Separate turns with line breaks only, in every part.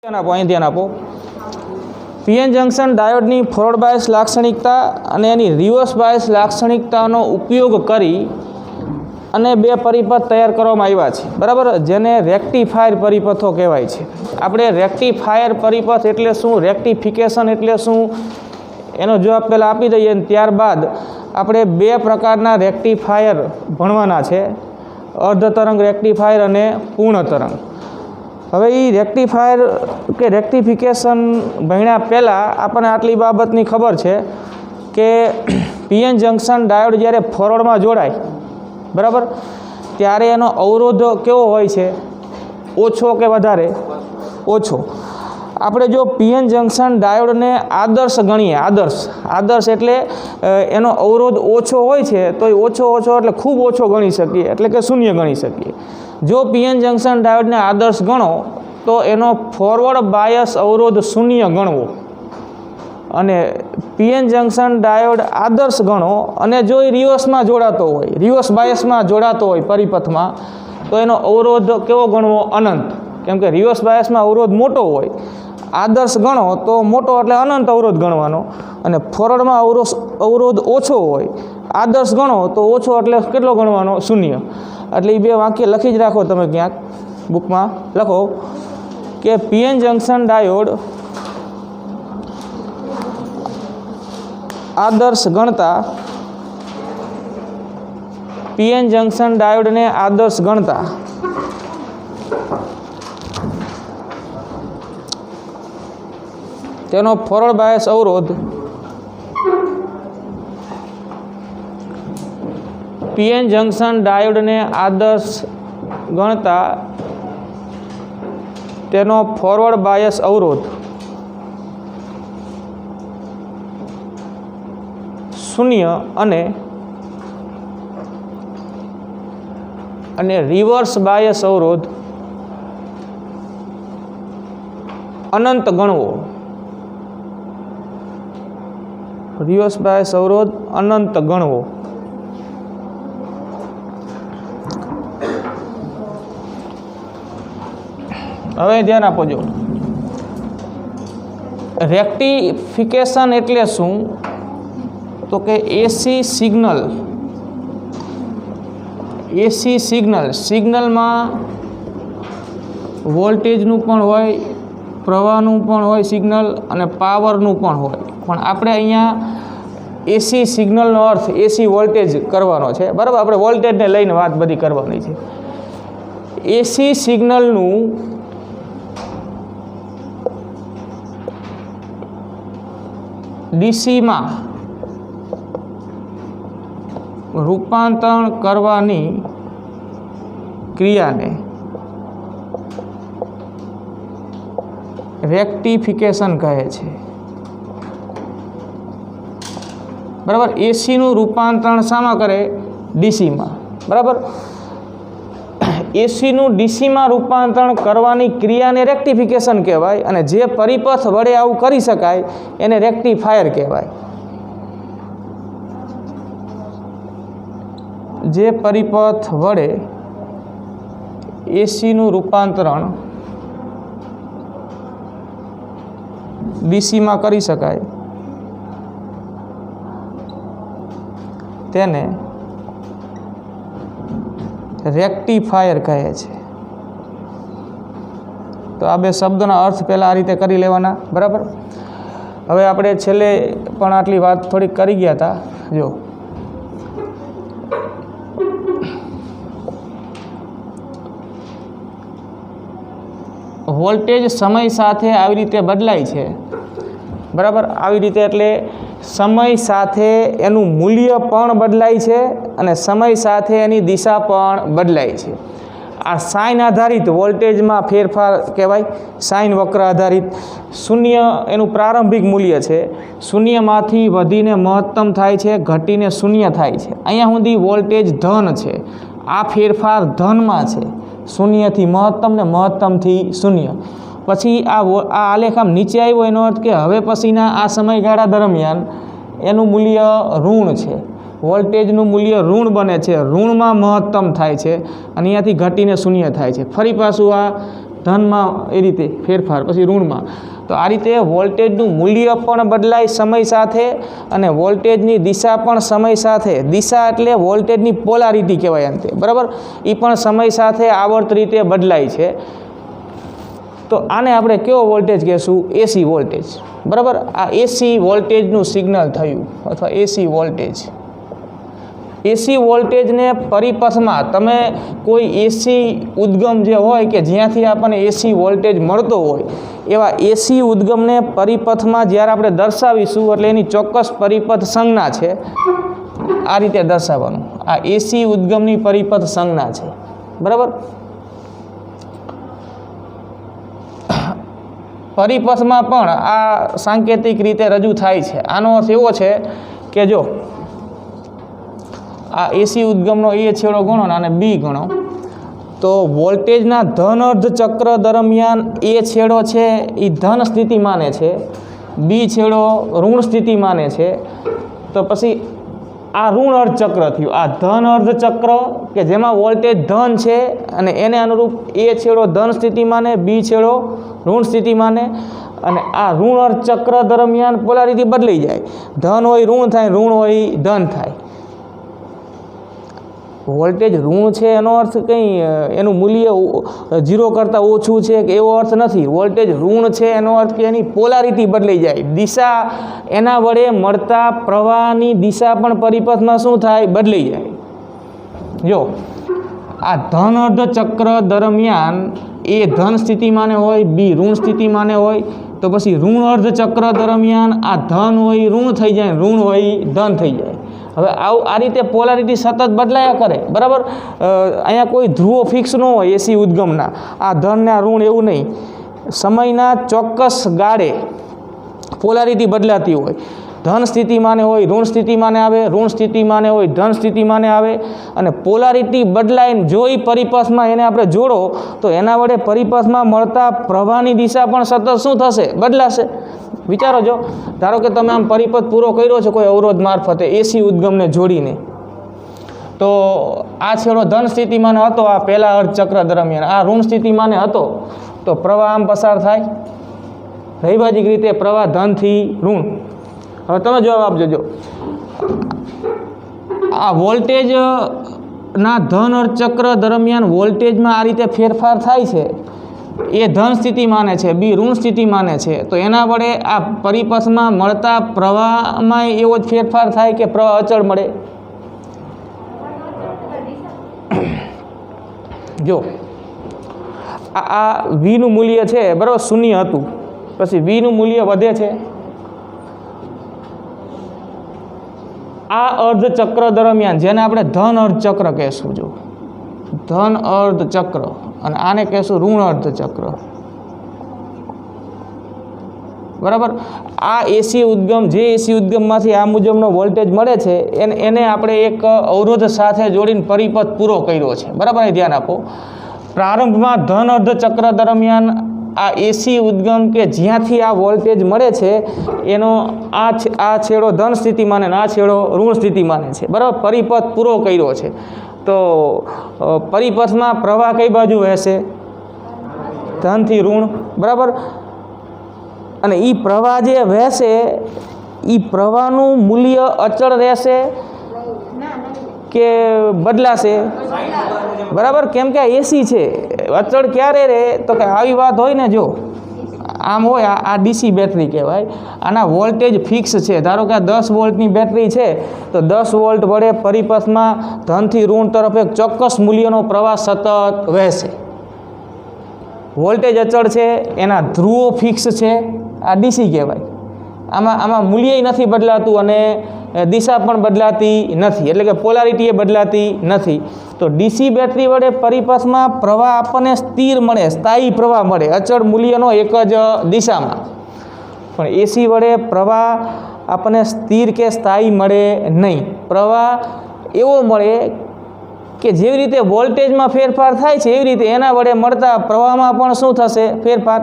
ध्यान आपो PN junction डायोडनी forward bias लाक्षणिकता અને એની રિવર્સ બાયસ લાક્ષણિકતાનો ઉપયોગ કરી અને બે પરિપથ તૈયાર કરવામાં આવ્યા છે, બરાબર, જેને રેક્ટિફાયર પરિપથો કહેવાય છે. આપણે રેક્ટિફાયર પરિપથ એટલે શું, રેક્ટિફિકેશન એટલે શું, એનો જવાબ પહેલાં આપી દઈએ અને ત્યારબાદ આપણે બે પ્રકારના રેક્ટિફાયર ભણવાના છે, અર્ધ તરંગ રેક્ટિફાયર અને પૂર્ણ તરંગ. હવે એ રેક્ટિફાયર કે રેક્ટિફિકેશન ભણ્યા પહેલાં આપણને આટલી બાબતની ખબર છે કે પીએન જંક્શન ડાયોડ જ્યારે ફોરવર્ડમાં જોડાય, બરાબર, ત્યારે એનો અવરોધ કેવો હોય છે, ઓછો કે વધારે? ઓછો. આપણે જો પીએન જંક્શન ડાયોડને આદર્શ ગણીએ, આદર્શ એટલે એનો અવરોધ ઓછો હોય છે તો એ ઓછો એટલે ખૂબ ઓછો ગણી શકીએ, એટલે કે શૂન્ય ગણી શકીએ. જો પીએન જંક્શન ડાયોડને આદર્શ ગણો તો એનો ફોરવર્ડ બાયસ અવરોધ શૂન્ય ગણવો, અને પીએન જંક્શન ડાયોડ આદર્શ ગણો અને જો એ રિવર્સમાં જોડાતો હોય, રિવર્સ બાયસમાં જોડાતો હોય પરિપથમાં, તો એનો અવરોધ કેવો ગણવો? અનંત. કેમ કે રિવર્સ બાયસમાં અવરોધ મોટો હોય. આદર્શ ગણો તો મોટો એટલે અનંત અવરોધ ગણવાનો, અને ફોરવર્ડમાં અવરોધ ઓછો હોય. આદર્શ ગણો તો ઓછો એટલે કેટલો ગણવાનો? શૂન્ય. એટલે એ બે વાક્ય લખી જ રાખો, તમે ક્યાંક બુકમાં લખો કે પીએન જંક્શન ડાયોડ આદર્શ ગણતા, પીએન જંક્શન ડાયોડને આદર્શ ગણતા તેનો ફોરવર્ડ બાયસ અવરોધ પીએન જંક્શન ડાયોડને આદર્શ ગણતા તેનો ફોરવર્ડ બાયસ અવરોધ શૂન્ય અને રિવર્સ બાયસ અવરોધ અનંત ગણવો. રિવર્સ બાયસ અવરોધ અનંત ગણવો. હવે ધ્યાન આપો. જો રેક્ટિફિકેશન એટલે શું, તો કે એસી સિગ્નલમાં વોલ્ટેજનું પણ હોય, પ્રવાહનું પણ હોય સિગ્નલ, અને પાવરનું પણ હોય. પણ આપણે અહીંયા એસી સિગ્નલનો અર્થ એસી વોલ્ટેજ કરવાનો છે, બરાબર. આપણે વોલ્ટેજને લઈને વાત બધી કરવાની છે. એસી સિગ્નલનું ડીસીમાં રૂપાંતરણ કરવાની ક્રિયાને રેક્ટિફિકેશન કહે છે, બરાબર. એસીનું રૂપાંતરણ શામાં કરે? ડીસીમાં, બરાબર. એસીનું ડીસીમાં રૂપાંતરણ કરવાની ક્રિયાને રેક્ટિફિકેશન કહેવાય, અને જે પરિપથ વડે આવું કરી શકાય એને રેક્ટિફાયર કહેવાય. જે પરિપથ વડે એસીનું રૂપાંતરણ ડીસીમાં કરી શકાય તેને રેક્ટિફાયર કહે છે. તો આ બે શબ્દોના અર્થ પહેલાં આ રીતે કરી લેવાના, બરાબર. હવે આપણે છેલ્લે પણ આટલી વાત થોડીક કરી ગયા હતા. જો વોલ્ટેજ સમય સાથે આવી રીતે બદલાય છે, બરાબર. આવી રીતે એટલે સમય સાથે એનું મૂલ્ય પણ બદલાય છે અને સમય સાથે એની દિશા પણ બદલાય છે. આ સાઇન આધારિત વોલ્ટેજમાં ફેરફાર કહેવાય, સાઇન વક્ર આધારિત. શૂન્ય એનું પ્રારંભિક મૂલ્ય છે, શૂન્યમાંથી વધીને મહત્તમ થાય છે, ઘટીને શૂન્ય થાય છે. અહીંયા સુધી વોલ્ટેજ ધન છે. આ ફેરફાર ધનમાં છે, શૂન્યથી મહત્તમ ને મહત્તમથી શૂન્ય. પછી આ આલેખ આમ નીચે આવ્યો, એનો અર્થ કે હવે પછીના આ સમયગાળા દરમિયાન એનું મૂલ્ય ઋણ છે. વોલ્ટેજનું મૂલ્ય ઋણ બને છે, ઋણમાં મહત્તમ થાય છે, અને અહીંયાથી ઘટીને શૂન્ય થાય છે. ફરી પાછું આ ધનમાં એ રીતે ફેરફાર, પછી ઋણમાં. તો આ રીતે વોલ્ટેજનું મૂલ્ય પણ બદલાય સમય સાથે અને વોલ્ટેજની દિશા પણ સમય સાથે, દિશા એટલે વોલ્ટેજની પોલારિટી કહેવાય અંતે, બરાબર, એ પણ સમય સાથે આવર્ત રીતે બદલાય છે. તો આને આપણે કેવો વોલ્ટેજ કહેશું? એસી વોલ્ટેજ, બરાબર. આ એસી વોલ્ટેજનું સિગ્નલ થયું અથવા એસી વોલ્ટેજ. એસી વોલ્ટેજને પરિપથમાં તમે કોઈ એસી ઉદ્ગમ જે હોય કે જ્યાંથી આપણને એસી વોલ્ટેજ મળતો હોય એવા એસી ઉદ્ગમને પરિપથમાં જ્યારે આપણે દર્શાવીશું એટલે એની ચોક્કસ પરિપથ સંજ્ઞા છે, આ રીતે દર્શાવવાનું. આ એસી ઉદ્ગમની પરિપથ સંજ્ઞા છે, બરાબર. પરિપથમાં પણ આ સાંકેતિક રીતે રજૂ થાય છે. આનો અર્થ એવો છે કે જો આ એસી ઉદ્ગમનો એ છેડો ગણો અને બી ગણો, તો વોલ્ટેજના ધન અર્ધ ચક્ર દરમિયાન એ છેડો છે એ ધન સ્થિતિ માને છે, બી છેડો ઋણ સ્થિતિ માને છે. તો પછી આ ઋણ અર્ધ ચક્ર થયું. આ ધન અર્ધ ચક્ર કે જેમાં વોલ્ટેજ ધન છે અને એને અનુરૂપ એ છેડો ધન સ્થિતિ માને, બી છેડો ઋણ સ્થિતિ માને. અને આ ઋણ અર્ધ ચક્ર દરમિયાન પોલારિટી બદલાઈ જાય, ધન હોય ઋણ થાય, ઋણ હોય ધન થાય. વોલ્ટેજ ઋણ છે એનો અર્થ કંઈ એનું મૂલ્ય 0 કરતાં ઓછું છે કે એવો અર્થ નથી. વોલ્ટેજ ઋણ છે એનો અર્થ કે એની પોલારિટી બદલાઈ જાય, દિશા એના વડે મળતા પ્રવાહની દિશા પણ પરિપથમાં શું થાય? બદલાઈ જાય. જો આ ધન અર્ધ ચક્ર દરમિયાન એ ધન સ્થિતિમાને હોય, બી ઋણ સ્થિતિમાને હોય, તો પછી ઋણ અર્ધ ચક્ર દરમિયાન આ ધન હોય ઋણ થઈ જાય, ઋણ હોય ધન થઈ જાય. હવે આ રીતે પોલારિટી સતત બદલાયા કરે, બરાબર. અહીંયા કોઈ ધ્રુવો ફિક્સ ન હોય એસી ઉદ્ગમના, આ ધન ને આ ઋણ એવું નહીં. સમયના ચોક્કસ ગાળે પોલારિટી બદલાતી હોય. ધન સ્થિતિમાને હોય ઋણ સ્થિતિમાને આવે, ઋણ સ્થિતિમાને હોય ધન સ્થિતિમાને આવે. અને પોલારિટી બદલાઈને જો એ પરિપથમાં એને આપણે જોડો તો એના વડે પરિપથમાં મળતા પ્રવાહની દિશા પણ સતત શું થશે? બદલાશે. વિચારો, જો ધારો કે તમે આમ પરિપથ પૂરો કર્યો છે કોઈ અવરોધ મારફતે એસી ઉદ્ગમને જોડીને, તો આ છેડો ધન સ્થિતિમાને હતો આ પહેલા અર્ધ ચક્ર દરમિયાન, આ ઋણ સ્થિતિમાને હતો, તો પ્રવાહ આમ પસાર થાય, રૈભાજિક રીતે પ્રવાહ ધનથી ઋણ. હવે તમે જવાબ આપજો. જો આ વોલ્ટેજના ધન અર્ધ ચક્ર દરમિયાન વોલ્ટેજમાં આ રીતે ફેરફાર થાય છે, એ ધન સ્થિતિ માને છે, બી ઋણ સ્થિતિ માને છે, તો એના વડે આ પરિપથમાં મળતા પ્રવાહમાં એવો જ ફેરફાર થાય કે પ્રવાહ અચળ મળે. જો આ વીનું મૂલ્ય છે, બરાબર, શૂન્ય હતું, પછી વીનું મૂલ્ય વધે છે. આ અર્ધ ચક્ર દરમિયાન જેને આપણે ધન અર્ધ ચક્ર કહેશું, જો ધન અર્ધ ચક્ર, અને આને કહેશું ઋણ અર્ધ ચક્ર, બરાબર. આ એસી ઉદ્ગમ, જે એસી ઉદ્ગમમાંથી આ મુજબનો વોલ્ટેજ મળે છે એને આપણે એક અવરોધ સાથે જોડીને પરિપથ પૂરો કર્યો છે, બરાબર. એ ધ્યાન આપો. પ્રારંભમાં ધન અર્ધ ચક્ર દરમિયાન આ એસી ઉદ્ગમ કે જ્યાંથી આ વોલ્ટેજ મળે છે એનો આ છેડો ધન સ્થિતિ માને ને આ છેડો ઋણ સ્થિતિ માને છે, બરાબર. પરિપથ પૂરો કર્યો છે. તો પરિપથમાં પ્રવાહ કઈ બાજુ વહેશે? ધનથી ઋણ, બરાબર. અને એ પ્રવાહ જે વહેશે એ પ્રવાહનું મૂલ્ય અચળ રહેશે કે બદલાશે? બરાબર. કેમ કે આ એસી છે, અચળ ક્યારે રહે? તો કે આવી વાત હોય ને, જો આમ હોય, આ ડીસી બેટરી કહેવાય, આના વોલ્ટેજ ફિક્સ છે. ધારો કે આ 10 વોલ્ટની બેટરી છે, તો 10 વોલ્ટ વડે પરિપથમાં ધનથી ઋણ તરફ એક ચોક્કસ મૂલ્યનો પ્રવાહ સતત વહેશે. વોલ્ટેજ અચળ છે, એના ધ્રુવો ફિક્સ છે, આ ડીસી કહેવાય. આમાં મૂલ્ય નથી બદલાતું અને દિશા પણ બદલાતી નથી, એટલે કે પોલારિટી એ બદલાતી નથી. તો ડીસી બેટરી વડે પરિપથમાં પ્રવાહ આપણને સ્થિર મળે, સ્થાયી પ્રવાહ મળે, અચળ મૂલ્યનો એક જ દિશામાં. પણ એસી વડે પ્રવાહ આપણને સ્થિર કે સ્થાયી મળે નહીં. પ્રવાહ એવો મળે કે જેવી રીતે વોલ્ટેજમાં ફેરફાર થાય છે એવી રીતે એના વડે મળતા પ્રવાહમાં પણ શું થશે? ફેરફાર.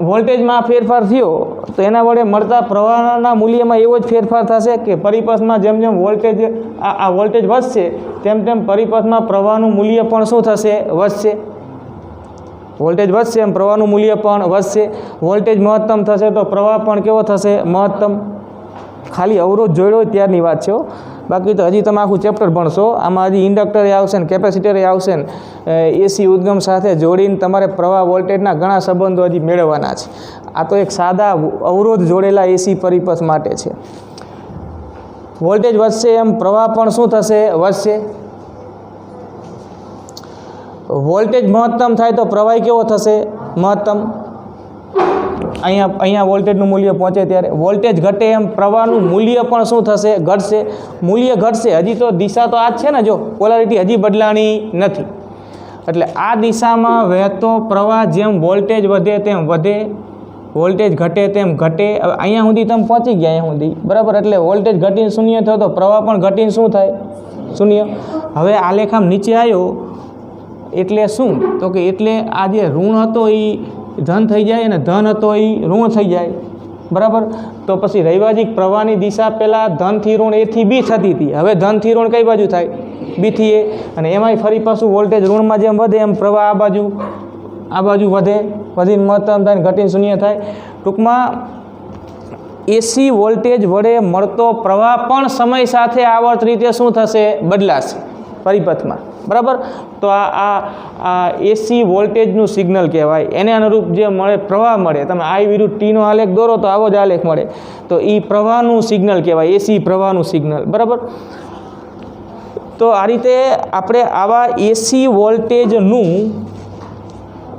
વોલ્ટેજમાં ફેરફાર થયો તો એના વડે મળતા પ્રવાહના મૂલ્યમાં એવો જ ફેરફાર થશે કે પરિપથમાં જેમ જેમ વોલ્ટેજ આ વોલ્ટેજ વધશે તેમ તેમ પરિપથમાં પ્રવાહનું મૂલ્ય પણ શું થશે? વધશે. વોલ્ટેજ વધશે એમ પ્રવાહનું મૂલ્ય પણ વધશે. વોલ્ટેજ મહત્તમ થશે તો પ્રવાહ પણ કેવો થશે? મહત્તમ. ખાલી અવરોધ જોડ્યો હોય ત્યારની વાત છે. બાકી તો હજી તમે આખું ચેપ્ટર ભણશો. આમાં હજી ઇન્ડક્ટરે આવશે ને કેપેસિટરે આવશે ને એસી ઉદ્ગમ સાથે જોડીને તમારે પ્રવાહ વોલ્ટેજના ઘણા સંબંધો હજી મેળવવાના છે. આ તો એક સાદા અવરોધ જોડેલા એસી પરિપથ માટે છે. વોલ્ટેજ વધશે એમ પ્રવાહ પણ શું થશે? વધશે. વોલ્ટેજ મહત્તમ થાય તો પ્રવાહ કેવો થશે? મહત્તમ. અહીંયા વોલ્ટેજનું મૂલ્ય પહોંચે ત્યારે. વોલ્ટેજ ઘટે એમ પ્રવાહનું મૂલ્ય પણ શું થશે? ઘટશે. મૂલ્ય ઘટશે. હજી તો દિશા તો આ જ છે ને, જો પોલારિટી હજી બદલાણી નથી. એટલે આ દિશામાં વહેતો પ્રવાહ જેમ વોલ્ટેજ વધે તેમ વધે, વોલ્ટેજ ઘટે તેમ ઘટે. હવે અહીંયા સુધી તમે પહોંચી ગયા, અહીંયા સુધી બરાબર. એટલે વોલ્ટેજ ઘટીને શૂન્ય થયો તો પ્રવાહ પણ ઘટીને શું થાય? શૂન્ય. હવે આલેખ આમ નીચે આવ્યો એટલે શું? તો કે એટલે આ જે ઋણ હતો એ ધન થઈ જાય અને ધન હતો એ ઋણ થઈ જાય, બરાબર. તો પછી રૈવાજિક પ્રવાહની દિશા પહેલાં ધનથી ઋણ એથી બી થતી હતી. હવે ધનથી ઋણ કઈ બાજુ થાય? બીથી એ. અને એમાંય ફરી પાછું વોલ્ટેજ ઋણમાં જેમ વધે એમ પ્રવાહ આ બાજુ વધે, વધીને મહત્તમ થાય, ઘટીને શૂન્ય થાય. ટૂંકમાં એસી વોલ્ટેજ વડે મળતો પ્રવાહ પણ સમય સાથે આવર્ત રીતે શું થશે? બદલાશે પરિપથમાં, બરાબર. તો આ એસી વોલ્ટેજનું સિગ્નલ કહેવાય. એને અનુરૂપ જે મળે પ્રવાહ મળે, તમે આઈ વિરુદ્ધ ટીનો આલેખ દોરો તો આવો જ આલેખ મળે. તો એ પ્રવાહનું સિગ્નલ કહેવાય, એસી પ્રવાહનું સિગ્નલ, બરાબર. તો આ રીતે આપણે આવા એસી વોલ્ટેજનું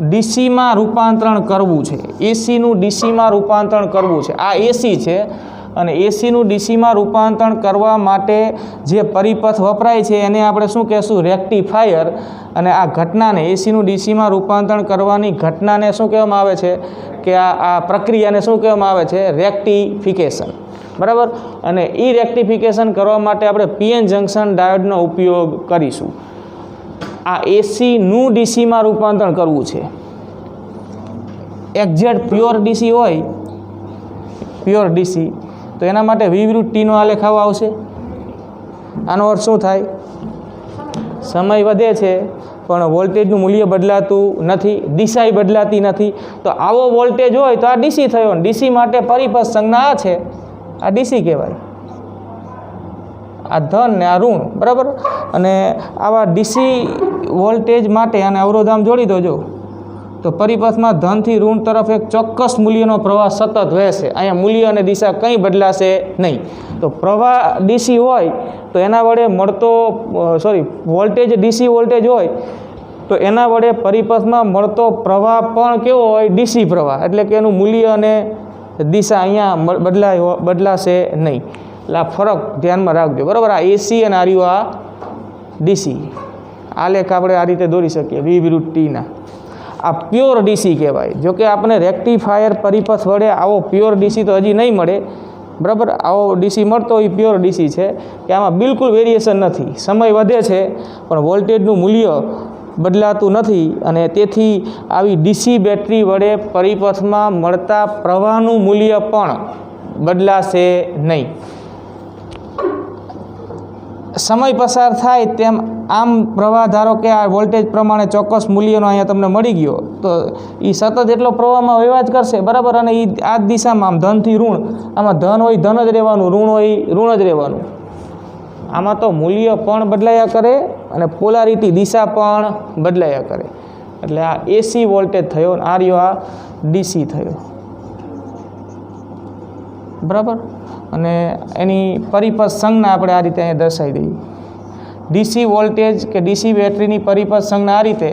ડીસીમાં રૂપાંતરણ કરવું છે. એસીનું ડીસીમાં રૂપાંતરણ કરવું છે. આ એસી છે અને એસીનું ડીસીમાં રૂપાંતરણ કરવા માટે જે પરિપથ વપરાય છે એને આપણે શું કહેશું? રેક્ટિફાયર. અને આ ઘટનાને એસીનું ડીસીમાં રૂપાંતરણ કરવાની ઘટનાને શું કહેવામાં આવે છે? કે આ પ્રક્રિયાને શું કહેવામાં આવે છે? રેક્ટિફિકેશન, બરાબર. અને એ રેક્ટિફિકેશન કરવા માટે આપણે પીએન જંકશન ડાયોડનો ઉપયોગ કરીશું. આ એસીનું ડીસીમાં રૂપાંતરણ કરવું છે. એક્ઝેક્ટ પ્યોર ડીસી હોય, પ્યોર ડીસી, તો એના માટે વી વિરુદ્ધ ટીનો આલેખ આવો આવશે. આનો અર્થ શું થાય? સમય વધે છે પણ વોલ્ટેજનું મૂલ્ય બદલાતું નથી, દિશાય બદલાતી નથી. તો આવો વોલ્ટેજ હોય તો આ ડીસી થયો. ડીસી માટે પરિપથ સંજ્ઞા આ છે, આ ડીસી કહેવાય. આ ધન ને આ ઋણ, બરાબર. અને આવા ડીસી વોલ્ટેજ માટે અને અવરોધ આમ જોડી દો. તો પરિપથમાં ધનથી ઋણ તરફ એક ચોક્કસ મૂલ્યનો પ્રવાહ સતત વહેશે. અહીંયા મૂલ્ય અને દિશા કંઈ બદલાશે નહીં. તો પ્રવાહ ડીસી હોય તો એના વડે મળતો વોલ્ટેજ ડીસી વોલ્ટેજ હોય તો એના વડે પરિપથમાં મળતો પ્રવાહ પણ કેવો હોય? ડીસી પ્રવાહ. એટલે કે એનું મૂલ્ય અને દિશા અહીંયા બદલાશે નહીં. એટલે આ ફરક ધ્યાનમાં રાખજો, બરાબર. આ એસી અને આ ડીસી આલેખ આપણે આ રીતે દોરી શકીએ વી વિરુદ્ધ ટીના. આ પ્યોર ડીસી કહેવાય. જોકે આપણે રેક્ટિફાયર પરિપથ વડે આવો પ્યોર ડીસી તો હજી નહીં મળે, બરાબર. આવો ડીસી મળતો એ પ્યોર ડીસી છે કે આમાં બિલકુલ વેરિએશન નથી. સમય વધે છે પણ વોલ્ટેજનું મૂલ્ય બદલાતું નથી અને તેથી આવી ડીસી બેટરી વડે પરિપથમાં મળતા પ્રવાહનું મૂલ્ય પણ બદલાશે નહીં. સમય પસાર થાય તેમ આમ પ્રવાહ, ધારો કે આ વોલ્ટેજ પ્રમાણે ચોક્કસ મૂલ્યનો અહીંયા તમને મળી ગયો તો એ સતત એટલો પ્રવાહમાં વહેવા જ કરશે, બરાબર. અને એ આ જ દિશામાં આમ ધનથી ઋણ, આમાં ધન હોય ધન જ રહેવાનું, ઋણ હોય ઋણ જ રહેવાનું. આમાં તો મૂલ્ય પણ બદલાયા કરે અને પોલારિટી દિશા પણ બદલાયા કરે. એટલે આ એસી વોલ્ટેજ થયો અને આ રહ્યો આ ડીસી થયો, બરાબર. અને એની પરિપથ સંજ્ઞા આપણે આ રીતે અહીંયા દર્શાવી દઈએ. ડીસી વોલ્ટેજ કે ડીસી બેટરીની પરિપથ સંજ્ઞા આ રીતે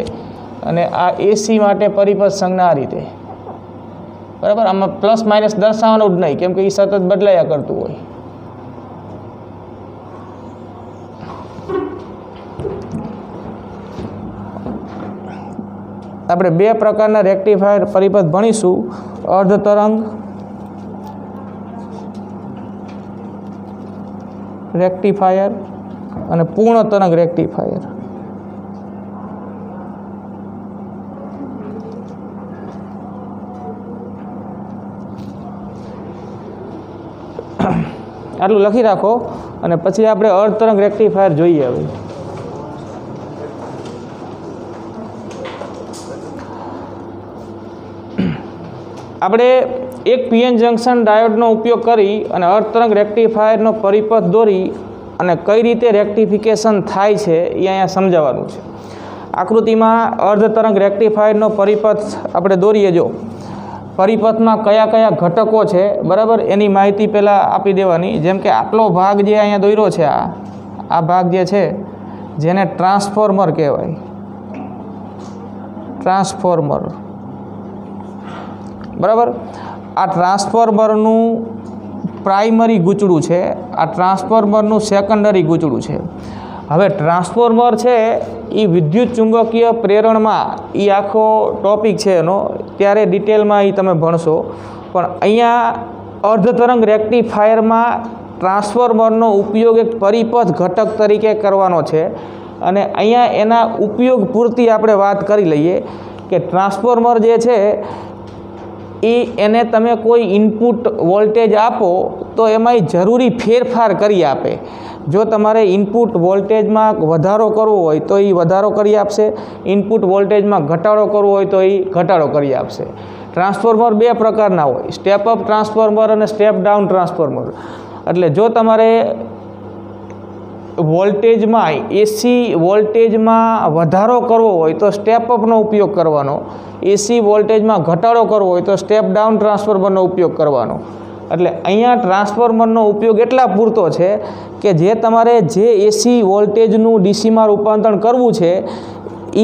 અને આ એસી માટે પરિપથ સંજ્ઞા આ રીતે, બરાબર. આમાં પ્લસ માઇનસ દર્શાવવાનું જ નહીં, કેમ કે એ સતત બદલાયા કરતું હોય. આપણે બે પ્રકારના રેક્ટિફાયર પરિપથ ભણીશું: અર્ધ તરંગ રેક્ટિફાયર અને પૂર્ણ તરંગ રેક્ટિફાયર. આટલું લખી રાખો અને પછી આપણે અર્ધ તરંગ રેક્ટિફાયર જોઈએ. હવે આપણે એક પીએન જંક્શન ડાયોડનો ઉપયોગ કરી અને અર્ધ તરંગ રેક્ટિફાયરનો પરિપથ દોરી અને કઈ રીતે રેક્ટિફિકેશન થાય છે એ અહીંયા સમજાવવાનું છે. આકૃતિમાં અર્ધ તરંગ રેક્ટિફાયરનો પરિપથ આપણે દોરીએ. જો પરિપથમાં કયા કયા ઘટકો છે બરાબર એની માહિતી પહેલાં આપી દેવાની. જેમ કે આટલો ભાગ જે અહીંયા દોર્યો છે, આ ભાગ જે છે જેને ટ્રાન્સફોર્મર કહેવાય, ટ્રાન્સફોર્મર બરાબર. આ ટ્રાન્સફોર્મરનું પ્રાઇમરી ગૂંચળું છે, આ ટ્રાન્સફોર્મરનું સેકન્ડરી ગૂંચળું છે. હવે ટ્રાન્સફોર્મર છે એ વિદ્યુત ચુંબકીય પ્રેરણમાં એ આખો ટોપિક છે એનો, ત્યારે ડિટેલમાં એ તમે ભણશો. પણ અહીંયા અર્ધ તરંગ રેક્ટિફાયરમાં ટ્રાન્સફોર્મરનો ઉપયોગ એક પરિપથ ઘટક તરીકે કરવાનો છે. અને અહીંયા એના ઉપયોગ પૂરતી આપણે વાત કરી લઈએ કે ટ્રાન્સફોર્મર જે છે એને તમે કોઈ ઇનપુટ વોલ્ટેજ આપો તો એમાં જરૂરી ફેરફાર કરી આપે. જો તમારે ઇનપુટ વોલ્ટેજમાં વધારો કરવો હોય તો એ વધારો કરી આપશે, ઇનપુટ વોલ્ટેજમાં ઘટાડો કરવો હોય તો એ ઘટાડો કરી આપશે. ટ્રાન્સફોર્મર બે પ્રકારના હોય, સ્ટેપ અપ ટ્રાન્સફોર્મર અને સ્ટેપ ડાઉન ટ્રાન્સફોર્મર. એટલે જો તમારે વોલ્ટેજમાં એસી વોલ્ટેજમાં વધારો કરવો હોય તો સ્ટેપ અપનો ઉપયોગ કરવાનો, એસી વોલ્ટેજમાં ઘટાડો કરવો હોય તો સ્ટેપ ડાઉન ટ્રાન્સફોર્મરનો ઉપયોગ કરવાનો. એટલે અહીંયા ટ્રાન્સફોર્મરનો ઉપયોગ એટલા પૂરતો છે કે જે તમારે જે એસી વોલ્ટેજનું ડીસીમાં રૂપાંતરણ કરવું છે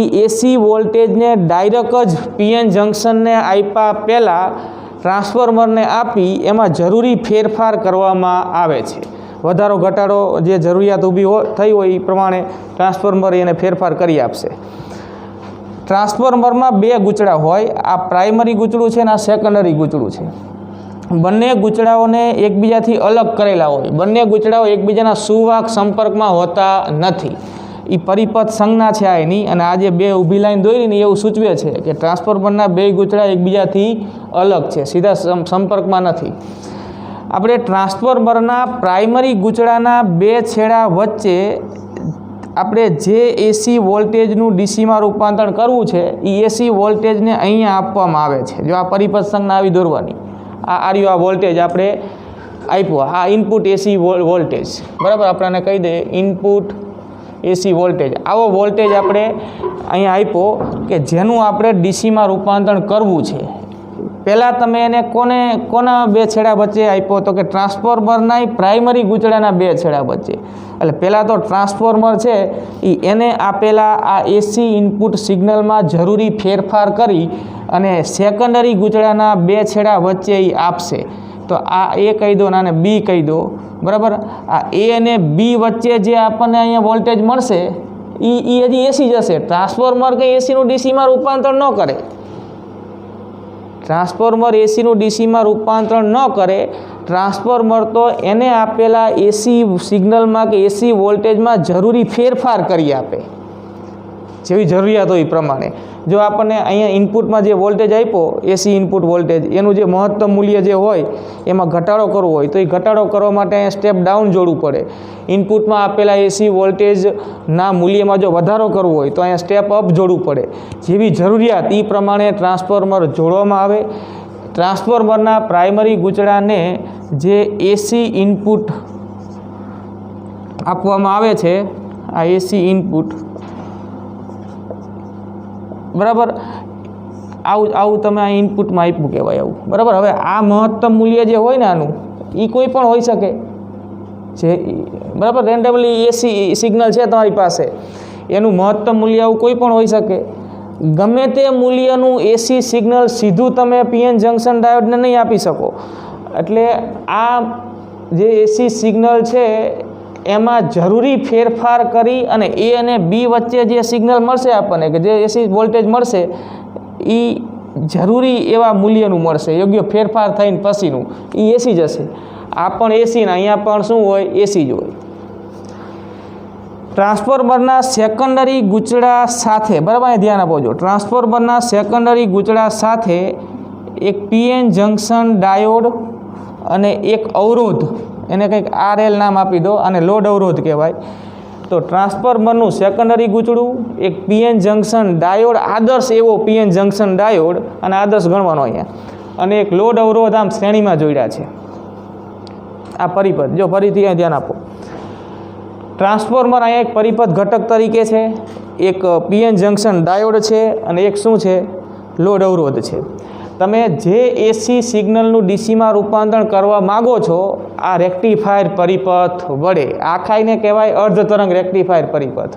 એ એસી વોલ્ટેજને ડાયરેક્ટ જ પીએન જંક્શનને આપ્યા પહેલાં ટ્રાન્સફોર્મરને આપી એમાં જરૂરી ફેરફાર કરવામાં આવે છે. વધારો ઘટાડો જે જરૂરિયાત ઊભી થઈ હોય એ પ્રમાણે ટ્રાન્સફોર્મર એને ફેરફાર કરી આપશે. ટ્રાન્સફોર્મરમાં બે ગૂંચળા હોય, આ પ્રાઇમરી ગૂંચળું છે અને આ સેકન્ડરી ગૂંચળું છે. બંને ગૂંચળાઓને એકબીજાથી અલગ કરેલા હોય, બંને ગૂંચળાઓ એકબીજાના સુવાહક સંપર્કમાં હોતા નથી. એ પરિપથ સંજ્ઞા છે આ એની. અને આ જે બે ઊભી લાઈન દોરીને એવું સૂચવે છે કે ટ્રાન્સફોર્મરના બે ગૂંચળા એકબીજાથી અલગ છે, સીધા સંપર્કમાં નથી. આપણે ટ્રાન્સફોર્મરના પ્રાઇમરી ગૂંચળાના બે છેડા વચ્ચે આપણે જે એસી વોલ્ટેજનું ડીસીમાં રૂપાંતરણ કરવું છે એ એસી વોલ્ટેજને અહીંયા આપવામાં આવે છે. જો આ પરિપથ સંજ્ઞા આવી દોરવાની, આ રહ્યો આ વોલ્ટેજ આપણે આપ્યો, આ ઇનપુટ એસી વોલ્ટેજ બરાબર. આપણે કહી દઈએ ઇનપુટ એસી વોલ્ટેજ. આવો વોલ્ટેજ આપણે અહીંયા આપ્યો કે જેનું આપણે ડીસીમાં રૂપાંતરણ કરવું છે. પહેલાં તમે એને કોના બે છેડા વચ્ચે આપ્યો તો કે ટ્રાન્સફોર્મરના પ્રાઇમરી ગૂંચળાના બે છેડા વચ્ચે. એટલે પહેલાં તો ટ્રાન્સફોર્મર છે એને આપેલા આ એસી ઇનપુટ સિગ્નલમાં જરૂરી ફેરફાર કરી અને સેકન્ડરી ગૂંચળાના બે છેડા વચ્ચે એ આપશે. તો આ એ કહી દો અને બી કહી દો બરાબર. આ એ અને બી વચ્ચે જે આપણને અહીંયા વોલ્ટેજ મળશે એ હજી એસી જ હશે. ટ્રાન્સફોર્મર કંઈ એસીનું ડીસીમાં રૂપાંતરણ ન કરે, ટ્રાન્સફોર્મર એસીનું ડીસીમાં રૂપાંતરણ ન કરે. ટ્રાન્સફોર્મર તો એને આપેલા એસી સિગ્નલમાં કે એસી વોલ્ટેજમાં જરૂરી ફેરફાર કરી આપે, જેવી જરૂરિયાત હોય એ પ્રમાણે. જો આપણને અહીંયા ઇનપુટમાં જે વોલ્ટેજ આપ્યો એસી ઇનપુટ વોલ્ટેજ, એનું જે મહત્તમ મૂલ્ય જે હોય એમાં ઘટાડો કરવો હોય તો એ ઘટાડો કરવા માટે અહીંયા સ્ટેપ ડાઉન જોડવું પડે. ઇનપુટમાં આપેલા એસી વોલ્ટેજના મૂલ્યમાં જો વધારો કરવો હોય તો અહીંયા સ્ટેપ અપ જોડવું પડે. જેવી જરૂરિયાત એ પ્રમાણે ટ્રાન્સફોર્મર જોડવામાં આવે. ટ્રાન્સફોર્મરના પ્રાઇમરી ગૂંચળાને જે એસી ઇનપુટ આપવામાં આવે છે, આ એસી ઇનપુટ બરાબર, આવું તમે આ ઇનપુટમાં આપ્યું કહેવાય આવું બરાબર. હવે આ મહત્તમ મૂલ્ય જે હોય ને આનું એ કોઈ પણ હોઈ શકે જે બરાબર. રેન્ડમલી એસી સિગ્નલ છે તમારી પાસે, એનું મહત્તમ મૂલ્ય આવું કોઈ પણ હોઈ શકે. ગમે તે મૂલ્યનું એસી સિગ્નલ સીધું તમે પીએન જંક્શન ડાયોડને નહીં આપી શકો. એટલે આ જે એસી સિગ્નલ છે એમાં જરૂરી ફેરફાર કરી અને એ અને બી વચ્ચે જે સિગ્નલ મળશે આપણને કે જે એસી વોલ્ટેજ મળશે એ જરૂરી એવા મૂલ્યનું મળશે, યોગ્ય ફેરફાર થઈને પછીનું એ એસી જ હશે. આ પણ એસી ને અહીંયા પણ શું હોય એસી જ હોય. ટ્રાન્સફોર્મરના સેકન્ડરી ગૂંચળા સાથે બરાબર ધ્યાન આપો. જો ટ્રાન્સફોર્મરના સેકન્ડરી ગૂંચળા સાથે એક પીએન જંક્શન ડાયોડ અને એક અવરોધ એને કંઈક RL નામ આપી દો, અને લોડ અવરોધ કહેવાય. તો ટ્રાન્સફોર્મરનું સેકન્ડરી ગૂંચળું એક PN જંક્શન ડાયોડ, આદર્શ એવો PN જંક્શન ડાયોડ, અને આદર્શ ગણવાનો અહીંયા, અને એક લોડ અવરોધ આમ શ્રેણીમાં જોડ્યા છે. આ પરિપથ જો ફરીથી અહીંયા ધ્યાન આપો. ટ્રાન્સફોર્મર અહીંયા એક પરિપથ ઘટક તરીકે છે, એક PN જંક્શન ડાયોડ છે, અને એક શું છે? લોડ અવરોધ છે. તમે જે AC સિગ્નલનું DCમાં રૂપાંતરણ કરવા માગો છો આ રેક્ટિફાયર પરિપથ વડે, આખાઈને કહેવાય અર્ધ તરંગ રેક્ટિફાયર પરિપથ.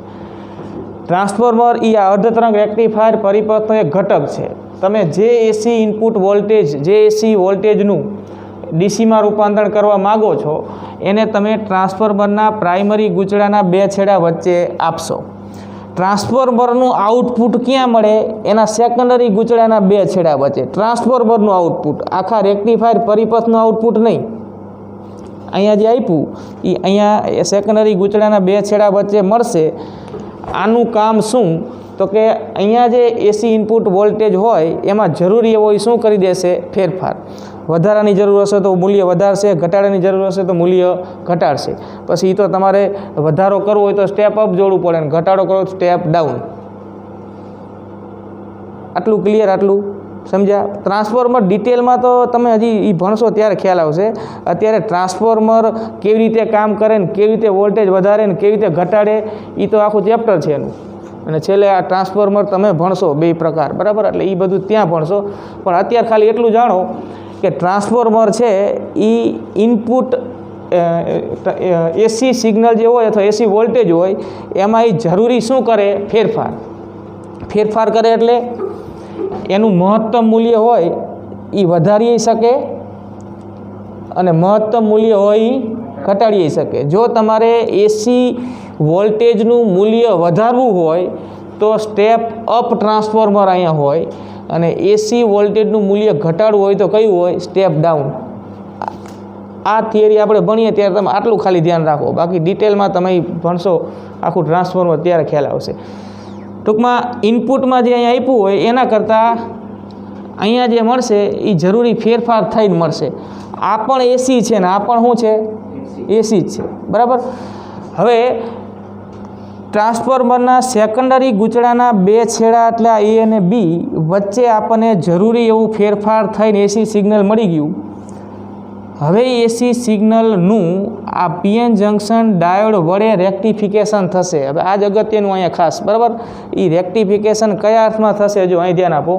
ટ્રાન્સફોર્મર એ આ અર્ધ તરંગ રેક્ટિફાયર પરિપથનો એક ઘટક છે. તમે જે AC ઇનપુટ વોલ્ટેજ, જે AC વોલ્ટેજનું DCમાં રૂપાંતરણ કરવા માગો છો એને તમે ટ્રાન્સફોર્મરના પ્રાઇમરી ગૂંચળાના બે છેડા વચ્ચે આપશો. ટ્રાન્સફોર્મરનું આઉટપુટ ક્યાં મળે? એના સેકન્ડરી ગૂંચળાના બે છેડા વચ્ચે. ટ્રાન્સફોર્મરનું આઉટપુટ, આખા રેક્ટિફાયર પરિપથનું આઉટપુટ નહીં. અહીંયા જે આપ્યું એ અહીંયા સેકન્ડરી ગૂંચળાના બે છેડા વચ્ચે મળશે. આનું કામ શું? તો કે અહીંયા જે AC ઇનપુટ વોલ્ટેજ હોય એમાં જરૂરી એવો શું કરી દેશે? ફેરફાર. વધારાની જરૂર હશે તો મૂલ્ય વધારશે, ઘટાડાની જરૂર હશે તો મૂલ્ય ઘટાડશે. પછી તો તમારે વધારો કરવો હોય તો સ્ટેપ અપ જોડવું પડે, ને ઘટાડો કરવો તો સ્ટેપ ડાઉન. આટલું ક્લિયર? આટલું સમજ્યા? ટ્રાન્સફોર્મર ડિટેલમાં તો તમે હજી એ ભણશો ત્યારે ખ્યાલ આવશે. અત્યારે ટ્રાન્સફોર્મર કેવી રીતે કામ કરે ને કેવી રીતે વોલ્ટેજ વધારે ને કેવી રીતે ઘટાડે એ તો આખું ચેપ્ટર છે એનું. અને છેલ્લે આ ટ્રાન્સફોર્મર તમે ભણશો બે પ્રકાર, બરાબર? એટલે એ બધું ત્યાં ભણશો. પણ અત્યારે ખાલી એટલું જાણો કે ટ્રાન્સફોર્મર છે એ ઇનપુટ AC સિગ્નલ જે હોય અથવા AC વોલ્ટેજ હોય એમાં એ જરૂરી શું કરે? ફેરફાર. ફેરફાર કરે એટલે એનું મહત્તમ મૂલ્ય હોય એ વધારી શકે અને મહત્તમ મૂલ્ય હોય એ ઘટાડી શકે. જો તમારે AC વોલ્ટેજનું મૂલ્ય વધારવું હોય તો સ્ટેપ અપ ટ્રાન્સફોર્મર અહીંયા હોય, અને AC વોલ્ટેજનું મૂલ્ય ઘટાડવું હોય તો કયું હોય? Step down. આ થિયરી આપણે ભણીએ ત્યારે તમે આટલું ખાલી ધ્યાન રાખો, બાકી ડિટેલમાં તમે ભણશો આખું ટ્રાન્સફોર્મર ત્યારે ખ્યાલ આવશે. ટૂંકમાં ઇનપુટમાં જે અહીંયા આપ્યું હોય એના કરતાં અહીંયા જે મળશે એ જરૂરી ફેરફાર થઈને મળશે. આ પણ AC છે ને આ પણ શું છે? AC જ છે, બરાબર? હવે ટ્રાન્સફોર્મરના સેકન્ડરી ગૂંચળાના બે છેડા એટલે A અને B વચ્ચે આપણને જરૂરી એવું ફેરફાર થઈને AC સિગ્નલ મળી ગયું. હવે AC સિગ્નલનું આ PN જંક્શન ડાયોડ વડે રેક્ટિફિકેશન થશે. હવે આ જ અગત્યનું અહીંયા ખાસ, બરાબર? એ રેક્ટિફિકેશન કયા અર્થમાં થશે? જો અહીં ધ્યાન આપો.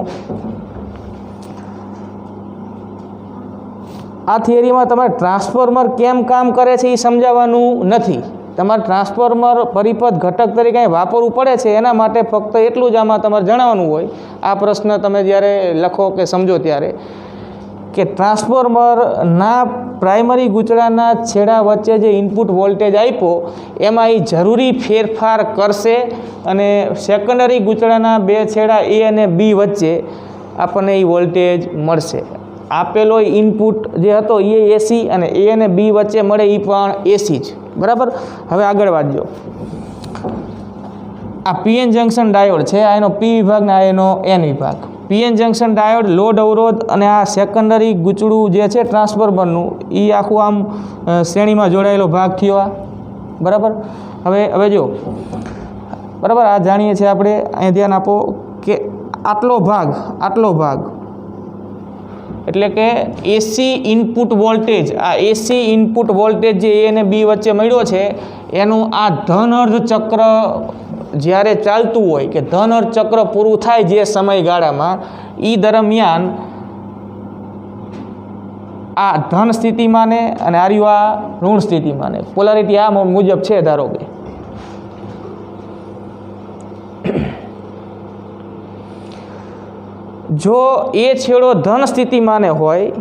આ થિયરીમાં તમારે ટ્રાન્સફોર્મર કેમ કામ કરે છે એ સમજાવવાનું નથી. તમારે ટ્રાન્સફોર્મર પરિપથ ઘટક તરીકે વાપરવું પડે છે એના માટે ફક્ત એટલું જ આમાં તમારે જણાવવાનું હોય. આ પ્રશ્ન તમે જ્યારે લખો કે સમજો ત્યારે કે ટ્રાન્સફોર્મરના પ્રાઇમરી ગૂંચળાના છેડા વચ્ચે જે ઇનપુટ વોલ્ટેજ આપ્યો એમાં એ જરૂરી ફેરફાર કરશે, અને સેકન્ડરી ગૂંચળાના બે છેડા A અને B વચ્ચે આપણને એ વોલ્ટેજ મળશે. આપેલો ઇનપુટ જે હતો એ AC અને A અને B વચ્ચે મળે એ પણ AC જ, બરાબર? હવે આગળ વાંચજો. આ PN જંક્શન ડાયોડ છે, આ એનો P વિભાગ ને આ એનો N વિભાગ. PN જંક્શન ડાયોડ, લોડ અવરોધ અને આ સેકન્ડરી ગૂંચળું જે છે ટ્રાન્સફોર્મરનું એ આખું આમ શ્રેણીમાં જોડાયેલો ભાગ થયો આ, બરાબર? હવે જો, બરાબર? આ જાણીએ છીએ આપણે. અહીં ધ્યાન આપો કે આટલો ભાગ એટલે કે AC ઇનપુટ વોલ્ટેજ, આ AC ઇનપુટ વોલ્ટેજ જે A અને B વચ્ચે મળ્યો છે એનું આ ધન અર્ધ ચક્ર જ્યારે ચાલતું હોય કે ધન અર્ધ ચક્ર પૂરું થાય જે સમયગાળામાં એ દરમિયાન આ ધન સ્થિતિમાં ને અને આ રહ્યું આ ઋણ સ્થિતિમાં ને પોલારિટી આ મુજબ છે. ધારો કે જો એ છેડો ધન સ્થિતિમાં હોય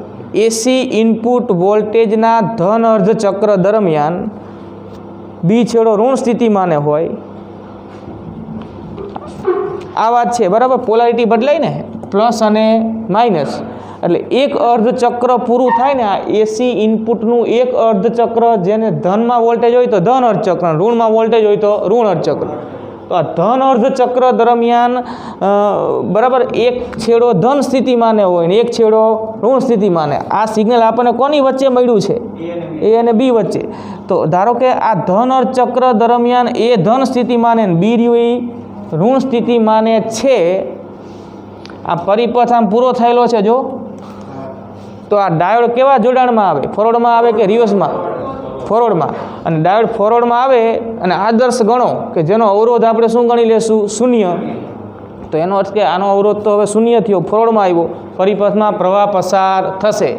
AC ઇનપુટ વોલ્ટેજના ધન અર્ધ ચક્ર દરમિયાન, B છેડો ઋણ સ્થિતિમાં હોય, આ વાત છે, બરાબર? પોલારિટી બદલાય ને, પ્લસ અને માઇનસ. એટલે એક અર્ધ ચક્ર પૂરું થાય ને આ AC ઇનપુટનું એક અર્ધ ચક્ર, જેને ધનમાં વોલ્ટેજ હોય તો ધન અર્ધ ચક્ર, ઋણમાં વોલ્ટેજ હોય તો ઋણ અર્ધ ચક્ર. તો આ ધન અર્ધચક્ર દરમિયાન બરાબર એક છેડો ધન સ્થિતિમાને હોય ને એક છેડો ઋણ સ્થિતિમાને. આ સિગ્નલ આપણને કોની વચ્ચે મળ્યું છે? એ અને બી વચ્ચે. તો ધારો કે આ ધન અર્ધચક્ર દરમિયાન એ ધન સ્થિતિમાને બી રહ્યું એ ઋણ સ્થિતિમાને છે. આ પરિપથ આમ પૂરો થયેલો છે જો. તો આ ડાયોડ કેવા જોડાણમાં આવે? ફોરવર્ડમાં આવે કે રિવર્સમાં? ફોરવર્ડમાં. અને ડાયોડ ફોરવર્ડમાં આવે અને આદર્શ ગણો કે જેનો અવરોધ આપણે શું ગણી લેશું? શૂન્ય. તો એનો અર્થ કે આનો અવરોધ તો હવે શૂન્ય થયો, ફોરવર્ડમાં આવ્યો, પરિપથમાં પ્રવાહ પસાર થશે.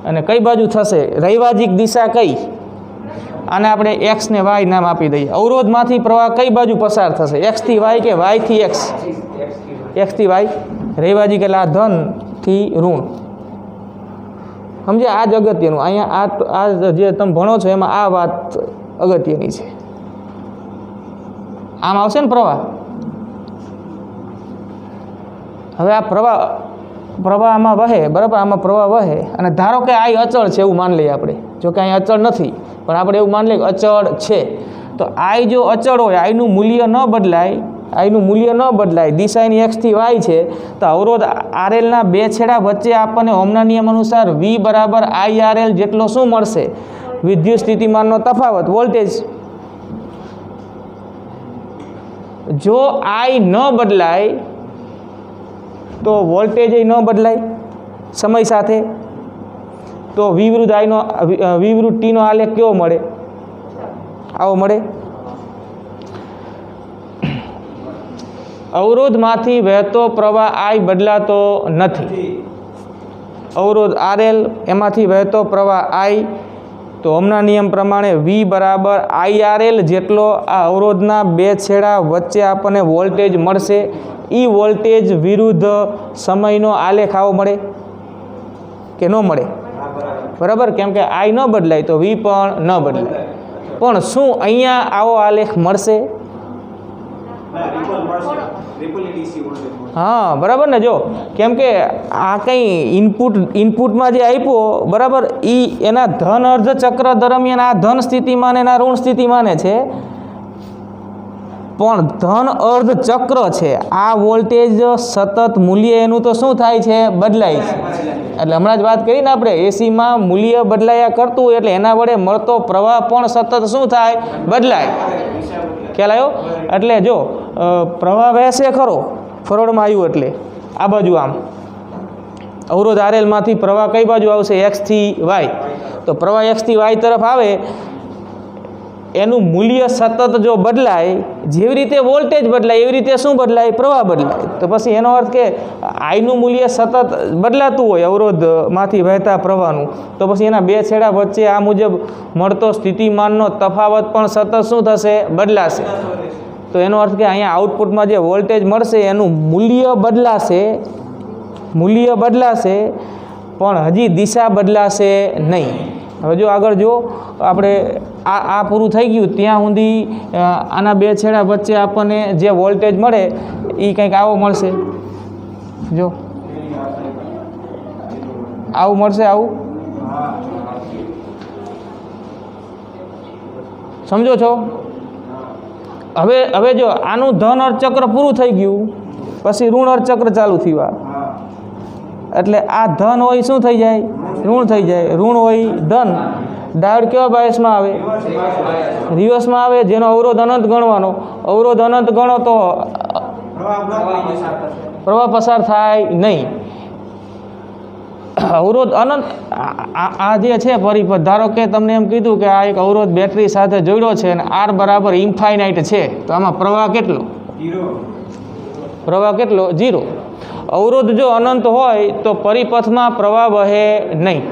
અને કઈ બાજુ થશે? રૈવાજિક દિશા કઈ? આને આપણે એક્સ ને વાય નામ આપી દઈએ. અવરોધમાંથી પ્રવાહ કઈ બાજુ પસાર થશે? એક્સ થી વાય કે વાય થી એક્સ? એક્સ થી વાય. રૈવાજિક એટલે આ ધન થી ઋણ. સમજ્યા? આ જ અગત્યનું. અહીંયા આ જે તમે ભણો છો એમાં આ વાત અગત્યની છે. આમ આવશે ને પ્રવાહ. હવે આ પ્રવાહ આમાં વહે, બરાબર? આમાં પ્રવાહ વહે અને ધારો કે આ અચળ છે એવું માન લઈએ આપણે. જો કે અહીંયા અચળ નથી પણ આપણે એવું માન લઈએ કે અચળ છે. તો આઈ જો અચળ હોય, આઈનું મૂલ્ય ન બદલાય, આઈનું મૂલ્ય ન બદલાય, દિશા એની એક્સ થી વાય છે, તો અવરોધ આરએલના બે છેડા વચ્ચે આપણને ઓહમના નિયમ અનુસાર વી બરાબર આઈ આરએલ જેટલો શું મળશે? વિદ્યુત સ્થિતિમાનનો તફાવત, વોલ્ટેજ. જો આઈ ન બદલાય તો વોલ્ટેજ ન બદલાય સમય સાથે. તો વી વિરુદ્ધ આઈનો વી વિરુદ્ધ ટીનો આલેખ કેવો મળે? આવો મળે. અવરોધમાંથી વહેતો પ્રવાહ આઈ બદલાતો નથી. અવરોધ આરએલ એમાંથી વહેતો પ્રવાહ આઈ. તો ઓહમના નિયમ પ્રમાણે વી બરાબર આઈ આરએલ જેટલો આ અવરોધના બે છેડા વચ્ચે આપણને વોલ્ટેજ મળશે. એ વોલ્ટેજ વિરુદ્ધ સમયનો આલેખ આવો મળે કે ન મળે? બરાબર. કેમ કે આઈ ન બદલાય તો વી પણ ન બદલાય. પણ શું અહીંયા આવો આલેખ મળશે? હા, બરાબર ને. જો કેમ કે આ કંઈ ઇનપુટમાં જે આપ્યો, બરાબર, એ એના ધન અર્ધચક્ર દરમિયાન આ ધન સ્થિતિમાન એના ઋણ સ્થિતિમાને છે. પણ ધન અર્ધચક્ર છે. આ વોલ્ટેજ સતત મૂલ્ય એનું તો શું થાય છે? બદલાય છે. એટલે હમણાં જ વાત કરી ને આપણે, એસીમાં મૂલ્ય બદલાયા કરતું હોય એટલે એના વડે મળતો પ્રવાહ પણ સતત શું થાય? બદલાય. ખ્યાલ આવ્યો? એટલે જો પ્રવાહ વહેશે ખરો, ફોરવર્ડમાં આવ્યું એટલે આ બાજુ આમ અવરોધ આરએલમાંથી પ્રવાહ કઈ બાજુ આવશે? એક્સ થી વાય. તો પ્રવાહ એક્સ થી વાય તરફ આવે, એનું મૂલ્ય સતત જો બદલાય, જેવી રીતે વોલ્ટેજ બદલાય એવી રીતે શું બદલાય? પ્રવાહ બદલાય. તો પછી એનો અર્થ કે આઈનું મૂલ્ય સતત બદલાતું હોય અવરોધમાંથી વહેતા પ્રવાહનું, તો પછી એના બે છેડા વચ્ચે આ મુજબ મળતો સ્થિતિમાનનો તફાવત પણ સતત શું થશે? બદલાશે. તો એનો અર્થ કે અહીંયા આઉટપુટમાં જે વોલ્ટેજ મળશે એનું મૂલ્ય બદલાશે પણ હજી દિશા બદલાશે નહીં. હવે જો આગળ જો આપણે આ પૂરું થઈ ગયું ત્યાં સુધી આના બે છેડા વચ્ચે આપણને જે વોલ્ટેજ મળે એ કંઈક આવો મળશે. જો આવું મળશે. આવું સમજો છો? હવે જો આનું ધન અર્ધચક્ર પૂરું થઈ ગયું, પછી ઋણ અર્ધચક્ર ચાલુ થયું. એટલે આ ધન હોય શું થઈ જાય? ઋણ થઈ જાય. ઋણ હોય ધન. ડાયોડ કેવા બાયસમાં આવે? રિવર્સમાં આવે. જેનો અવરોધ અનંત ગણવાનો. અવરોધ અનંત ગણો તો પ્રવાહ પસાર થાય નહીં. અવરોધ અનંત આ જે છે પરિપથ, ધારો કે તમને એમ કીધું કે આ એક અવરોધ બેટરી સાથે જોડ્યો છે અને આર બરાબર ઇન્ફાઇનાઇટ છે, તો આમાં પ્રવાહ કેટલો? પ્રવાહ કેટલો? 0. અવરોધ જો અનંત હોય તો પરિપથમાં પ્રવાહ વહે નહીં.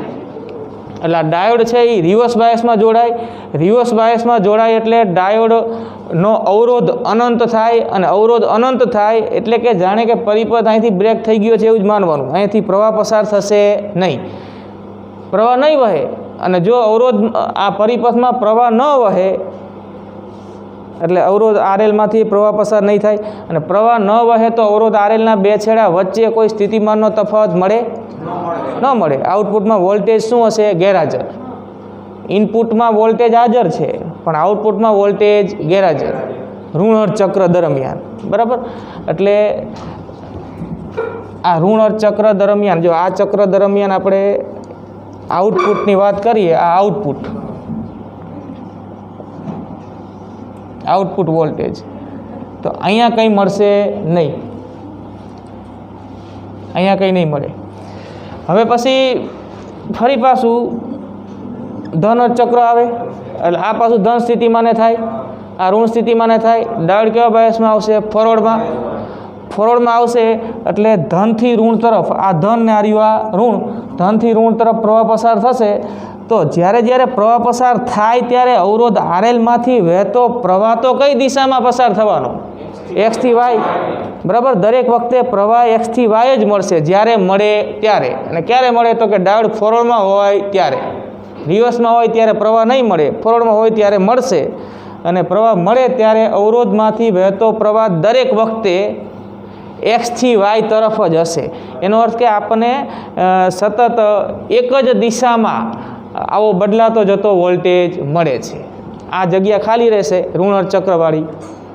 એટલે ડાયોડ છે એ રિવર્સ બાયસમાં જોડાય. રિવર્સ બાયસમાં જોડાય એટલે ડાયોડનો અવરોધ અનંત થાય, અને અવરોધ અનંત થાય એટલે કે જાણે કે પરિપથ અહીંથી બ્રેક થઈ ગયો છે એવું જ માનવાનું. અહીંથી પ્રવાહ પસાર થશે નહીં, પ્રવાહ નહીં વહે. અને જો અવરોધ આ પરિપથમાં પ્રવાહ ન વહે એટલે અવરોધ આરએલમાંથી પ્રવાહ પસાર નહીં થાય. અને પ્રવાહ ન વહે તો અવરોધ આરએલના બે છેડા વચ્ચે કોઈ સ્થિતિમાનનો તફાવત મળે? ન મળે. આઉટપુટમાં વોલ્ટેજ શું હશે? ગેરહાજર. ઇનપુટમાં વોલ્ટેજ હાજર છે પણ આઉટપુટમાં વોલ્ટેજ ગેરહાજર ઋણ અર્ધચક્ર દરમિયાન, બરાબર. એટલે આ ઋણ અર્ધચક્ર દરમિયાન, જો આ ચક્ર દરમિયાન આપણે આઉટપુટની વાત કરીએ, આ આઉટપુટ વોલ્ટેજ, તો અહીંયા કંઈ મળશે નહીં, અહીંયા કંઈ નહીં મળે. હવે પછી ફરી પાછું ધન અર્ધચક્ર આવે એટલે આ પાછું ધન સ્થિતિમાને થાય, આ ઋણ સ્થિતિમાને થાય. ડાયોડ કેવા બાયસમાં આવશે? ફોરવર્ડમાં આવશે. એટલે ધનથી ઋણ તરફ, આ ધન ને આ ઋણ, ધનથી ઋણ તરફ પ્રવાહ પસાર થશે. તો જ્યારે પ્રવાહ પસાર થાય ત્યારે અવરોધ આરએલમાંથી વહેતો પ્રવાહ તો કઈ દિશામાં પસાર થવાનો? એક્સ થી વાય, બરાબર. દરેક વખતે પ્રવાહ એક્સ થી વાય જ મળશે જ્યારે મળે ત્યારે. અને ક્યારે મળે? તો કે ડાયોડ ફોરવર્ડમાં હોય ત્યારે. રિવર્સમાં હોય ત્યારે પ્રવાહ નહીં મળે, ફોરવર્ડમાં હોય ત્યારે મળશે. અને પ્રવાહ મળે ત્યારે અવરોધમાંથી વહેતો પ્રવાહ દરેક વખતે એક્સ થી વાય તરફ જ હશે. એનો અર્થ કે આપણને સતત એક જ દિશામાં આવો બદલાતો જતો વોલ્ટેજ મળે છે. આ જગ્યા ખાલી રહેશે ઋણ અર્ધચક્રવાળી,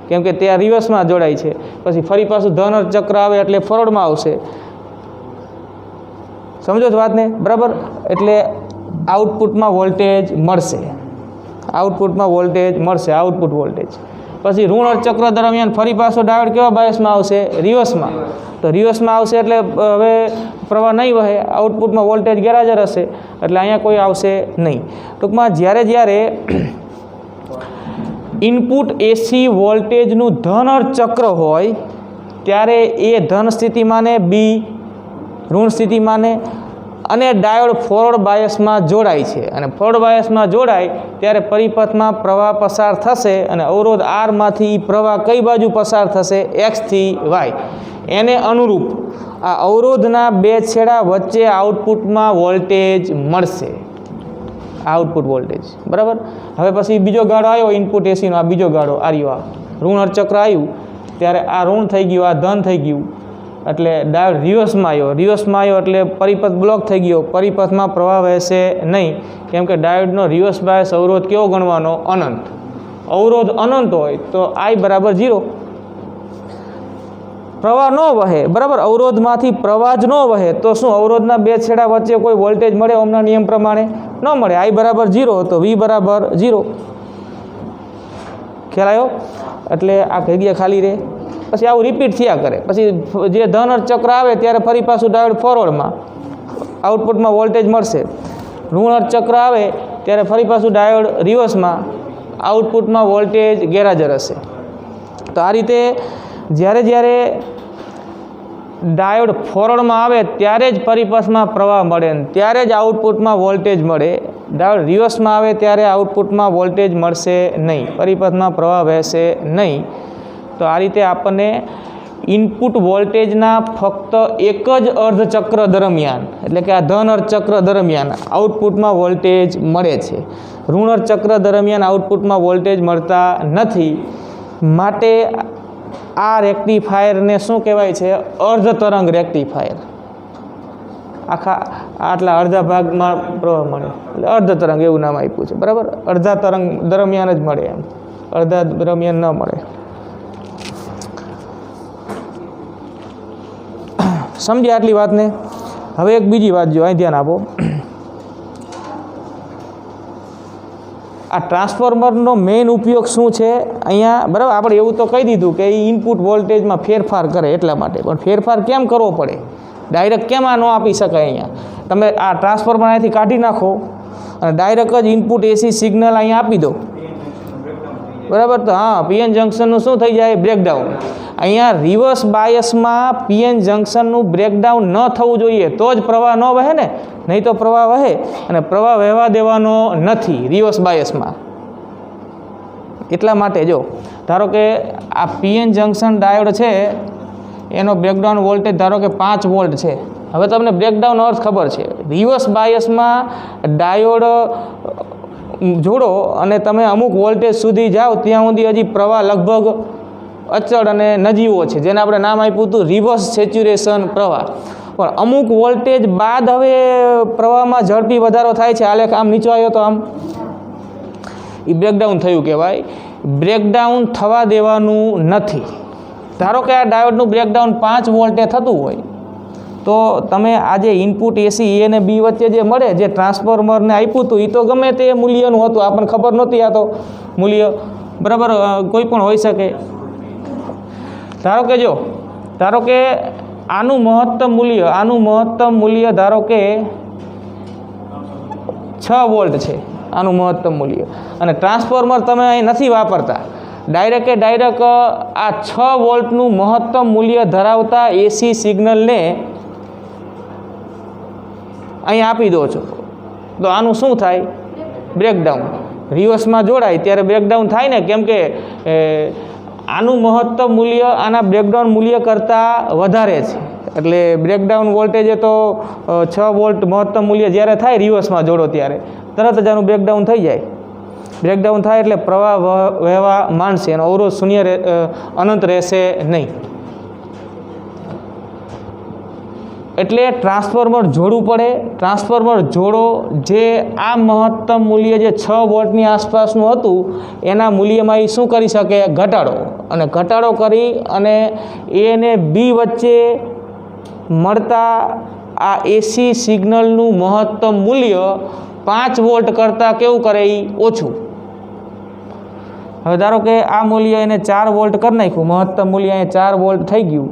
કેમ કે તે રિવર્સમાં જોડાય છે. પછી ફરી પાછું ધન અર્ધચક્ર આવે એટલે ફોરવર્ડમાં આવશે. સમજો છો વાતને? બરાબર. એટલે આઉટપુટમાં વોલ્ટેજ મળશે, આઉટપુટ વોલ્ટેજ. પછી ઋણ અર્ધચક્ર દરમિયાન ફરી પાછો ડાયોડ કેવા બાયસમાં આવશે? રિવર્સમાં. તો રિવર્સમાં આવશે એટલે હવે પ્રવાહ નહીં વહે, આઉટપુટમાં વોલ્ટેજ ગેરહાજર હશે, એટલે અહીંયા કોઈ આવશે નહીં. ટૂંકમાં જ્યારે ઇનપુટ એસી વોલ્ટેજનું ધન અર્ધચક્ર હોય ત્યારે એ ધન સ્થિતિમાને બી, ઋણ સ્થિતિમાને, અને ડાયોડ ફોરવર્ડ બાયસમાં જોડાય છે. અને ફોરવર્ડ બાયસમાં જોડાય ત્યારે પરિપથમાં પ્રવાહ પસાર થશે અને અવરોધ આરમાંથી પ્રવાહ કઈ બાજુ પસાર થશે? એક્સ થી વાય. એને અનુરૂપ આ અવરોધના બે છેડા વચ્ચે આઉટપુટમાં વોલ્ટેજ મળશે, આઉટપુટ વોલ્ટેજ, બરાબર. હવે પછી બીજો ગાળો આવ્યો ઇનપુટ એસીનો, આ બીજો ગાળો આ ઋણ અર્ધચક્ર આવ્યું ત્યારે આ ઋણ થઈ ગયું, આ ધન થઈ ગયું. એટલે ડાયોડ રિવર્સમાં આવ્યો એટલે પરિપથ બ્લોક થઈ ગયો, પરિપથમાં પ્રવાહ વહેશે નહીં, કેમ કે ડાયોડનો રિવર્સ બાયસ અવરોધ કેવો ગણવાનો? અનંત. અવરોધ અનંત હોય તો I બરાબર 0, પ્રવાહ ન વહે, બરાબર. અવરોધમાંથી પ્રવાહ જ ન વહે તો શું અવરોધના બે છેડા વચ્ચે કોઈ વોલ્ટેજ મળે? ઓહમના નિયમ પ્રમાણે ન મળે. I બરાબર 0 તો V બરાબર 0. ખ્યાલ આવ્યો? એટલે આ જગ્યા ખાલી રહે. પછી આવું રિપીટ થયા કરે. પછી જે ધન અર્ધચક્ર આવે ત્યારે ફરી પાછું ડાયોડ ફોરવર્ડમાં, આઉટપુટમાં વોલ્ટેજ મળશે. ઋણ અર્ધચક્ર આવે ત્યારે ફરી પાછું ડાયોડ રિવર્સમાં, આઉટપુટમાં વોલ્ટેજ ગેરહાજર હશે. તો આ રીતે જ્યારે ડાયોડ ફોરવર્ડમાં આવે ત્યારે જ પરિપથમાં પ્રવાહ મળે ને ત્યારે જ આઉટપુટમાં વોલ્ટેજ મળે. ડાયોડ રિવર્સમાં આવે ત્યારે આઉટપુટમાં વોલ્ટેજ મળશે નહીં, પરિપથમાં પ્રવાહ વહેશે નહીં. તો આ રીતે આપણને ઇનપુટ વોલ્ટેજના ફક્ત એક જ અર્ધચક્ર દરમિયાન, એટલે કે આ ધન અર્ધચક્ર દરમિયાન આઉટપુટમાં વોલ્ટેજ મળે છે. ઋણ અર્ધચક્ર દરમિયાન આઉટપુટમાં વોલ્ટેજ મળતા નથી. માટે આ રેક્ટિફાયરને શું કહેવાય છે? અર્ધ તરંગ રેક્ટિફાયર. આટલા અડધા ભાગમાં પ્રવાહ મળે એટલે અર્ધ તરંગ એવું નામ આપ્યું છે, બરાબર. અડધા તરંગ દરમિયાન જ મળે, એમ અડધા દરમિયાન ન મળે. સમજ્યા આટલી વાતને? હવે એક બીજી વાત જો, અહીં ધ્યાન આપો. આ ટ્રાન્સફોર્મરનો મેઇન ઉપયોગ શું છે અહીંયા? બરાબર, આપણે એવું તો કહી દીધું કે એ ઇનપુટ વોલ્ટેજમાં ફેરફાર કરે એટલા માટે. પણ ફેરફાર કેમ કરવો પડે? ડાયરેક્ટ કેમ આ ન આપી શકાય? અહીંયા તમે આ ટ્રાન્સફોર્મર અહીંયાથી કાઢી નાખો અને ડાયરેક્ટ જ ઇનપુટ એસી સિગ્નલ અહીંયા આપી દો, બરાબર. તો હા, પીએન જંક્શનનું શું થઈ જાય? બ્રેકડાઉન. અહીંયા રિવર્સ બાયસમાં પીએન જંક્શનનું બ્રેકડાઉન ન થવું જોઈએ તો જ પ્રવાહ ન વહે ને, નહીં તો પ્રવાહ વહે, અને પ્રવાહ વહેવા દેવાનો નથી રિવર્સ બાયસમાં. એટલા માટે જો ધારો કે આ પીએન જંક્શન ડાયોડ છે, એનો બ્રેકડાઉન વોલ્ટેજ ધારો કે 5 વોલ્ટ છે. હવે તમને બ્રેકડાઉન અર્થ ખબર છે. રિવર્સ બાયસમાં ડાયોડ જોડો અને તમે અમુક વોલ્ટેજ સુધી જાઓ ત્યાં સુધી હજી પ્રવાહ લગભગ અચળ અને નજીવો છે, જેને આપણે નામ આપ્યું હતું રિવર્સ સેચ્યુરેશન પ્રવાહ. પણ અમુક વોલ્ટેજ બાદ હવે પ્રવાહમાં ઝડપી વધારો થાય છે. આલેખ આમ નીચો આવ્યો તો આમ એ બ્રેકડાઉન થયું કહેવાય. બ્રેકડાઉન થવા દેવાનું નથી. ધારો કે આ ડાયોડનું બ્રેકડાઉન 5 વોલ્ટે થતું હોય તો તમે આ જે ઇનપુટ એસી એ અને બી વચ્ચે જે મળે, જે ટ્રાન્સફોર્મરને આપ્યું હતું, એ તો ગમે તે મૂલ્યનું હતું, આપણને ખબર નહોતી આ તો મૂલ્ય, બરાબર, કોઈ પણ હોઈ શકે. ધારો કે આનું મહત્તમ મૂલ્ય ધારો કે 6 વોલ્ટ છે, આનું મહત્તમ મૂલ્ય, અને ટ્રાન્સફોર્મર તમે અહીં નથી વાપરતા, ડાયરેક્ટ આ 6 વોલ્ટનું મહત્તમ મૂલ્ય ધરાવતા એસી સિગ્નલને અહીં આપી દો છો, તો આનું શું થાય? બ્રેકડાઉન. રિવર્સમાં જોડાય ત્યારે બ્રેકડાઉન થાય ને, કેમ કે આનું મહત્તમ મૂલ્ય આના બ્રેકડાઉન મૂલ્ય કરતાં વધારે છે, એટલે બ્રેકડાઉન વોલ્ટેજ તો 6 વોલ્ટ મહત્તમ મૂલ્ય જ્યારે થાય રિવર્સમાં જોડો ત્યારે તરત જ આનું બ્રેકડાઉન થઈ જાય. બ્રેકડાઉન થાય એટલે પ્રવાહ વહેવા માંડશે, એનો અવરોધ અનંત રહેશે નહીં. એટલે ટ્રાન્સફોર્મર જોડવું પડે. ટ્રાન્સફોર્મર જોડો, જે આ મહત્તમ મૂલ્ય જે 6 વોલ્ટની આસપાસનું હતું એના મૂલ્યમાં એ શું કરી શકે? ઘટાડો. અને ઘટાડો કરી અને એ અને બી વચ્ચે મળતા આ એસી સિગ્નલનું મહત્તમ મૂલ્ય 5 વોલ્ટ કરતાં કેવું કરે? એ ઓછું. હવે ધારો કે આ મૂલ્ય એને 4 વોલ્ટ કરી નાખ્યું, મહત્તમ મૂલ્ય અહીંયા 4 વોલ્ટ થઈ ગયું,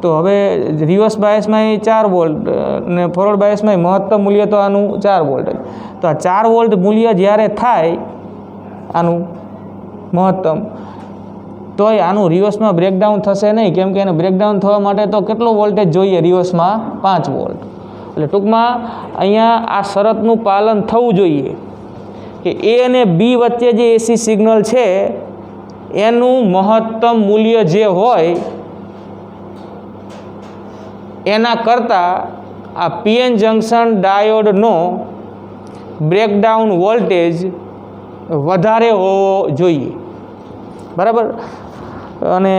તો હવે રિવર્સ બાયસમાં 4 વોલ્ટ અને ફોરવર્ડ બાયસમાં મહત્તમ મૂલ્ય તો આનું 4 વોલ્ટ. તો આ 4 વોલ્ટ મૂલ્ય જ્યારે થાય આનું મહત્તમ, તોય આનું રિવર્સમાં બ્રેકડાઉન થશે નહીં, કેમ કે એને બ્રેકડાઉન થવા માટે તો કેટલો વોલ્ટેજ જોઈએ? રિવર્સમાં 5 વોલ્ટ. એટલે ટૂંકમાં અહીંયા આ શરતનું પાલન થવું જોઈએ કે એ અને બી વચ્ચે જે એસી સિગ્નલ છે એનું મહત્તમ મૂલ્ય જે હોય એના કરતાં આ પીએન જંકશન ડાયોડનો બ્રેકડાઉન વોલ્ટેજ વધારે હોવો જોઈએ, બરાબર. અને